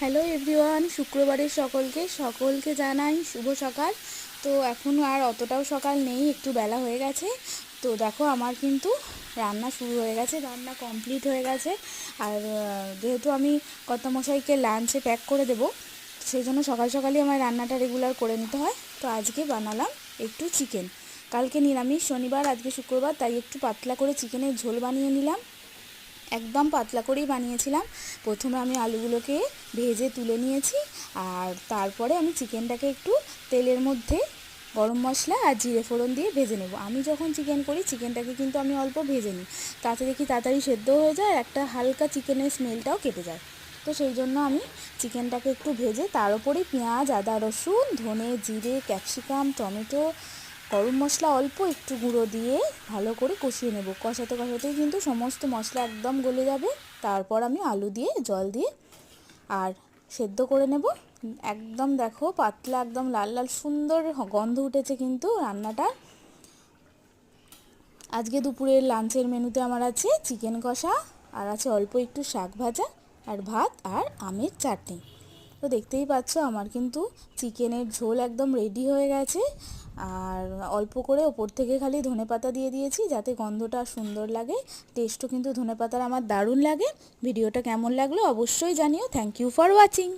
Hello everyone, শুক্রবারের সকলকে জানাই শুভ সকাল। তো এখন আর অতটাও সকাল নেই, একটু বেলা হয়ে গেছে। তো দেখো আমার কিন্তু রান্না শুরু হয়ে গেছে, রান্না কমপ্লিট হয়ে গেছে। আর যেহেতু আমি কর্তামশাইকে লাঞ্চে প্যাক করে দেবো, সেই জন্য সকাল সকালই আমার রান্নাটা রেগুলার করে নিতে হয়। তো আজকে বানালাম একটু চিকেন। কালকে নিরামিষ, শনিবার, আজকে শুক্রবার, তাই একটু পাতলা করে চিকেনের ঝোল বানিয়ে নিলাম। একদম পাতলা করেই বানিয়েছিলাম। প্রথমে আমি আলুগুলোকে ভেজে তুলে নিয়েছি, আর তারপরে আমি চিকেনটাকে একটু তেলের মধ্যে গরম মশলা আর জিরে ফোড়ন দিয়ে ভেজে নেব। আমি যখন চিকেন করি চিকেনটাকে কিন্তু আমি অল্প ভেজে নিই, তাতে দেখি তাড়াতাড়ি সেদ্ধ হয়ে যায়, একটা হালকা চিকেনের স্মেলটাও কেটে যায়। তো সেই জন্য আমি চিকেনটাকে একটু ভেজে তার উপরেই পেঁয়াজ, আদা, রসুন, ধনে, জিরে, ক্যাপসিকাম, টমেটো, গরম মশলা অল্প একটু গুঁড়ো দিয়ে ভালো করে কষিয়ে নেব। কষাতে কষাতেই কিন্তু সমস্ত মশলা একদম গলে যাবে। তারপর আমি আলু দিয়ে জল দিয়ে আর সেদ্ধ করে নেব। একদম দেখো পাতলা, একদম লাল লাল সুন্দর গন্ধ উঠেছে কিন্তু রান্নাটা। আজকে দুপুরের লাঞ্চের মেনুতে আমার আছে চিকেন কষা, আর আছে অল্প একটু শাক ভাজা, আর ভাত, আর আমের চাটনি। তো দেখতেই পাচ্ছ আমার কিন্তু চিকেনের ঝোল একদম রেডি হয়ে গেছে। আর অল্প করে ওপর থেকে খালি ধনেপাতা দিয়ে দিয়েছি, যাতে গন্ধটা সুন্দর লাগে। টেস্টও কিন্তু ধনেপাতার আমার দারুণ লাগে। ভিডিওটা কেমন লাগলো অবশ্যই জানিও। Thank you for watching.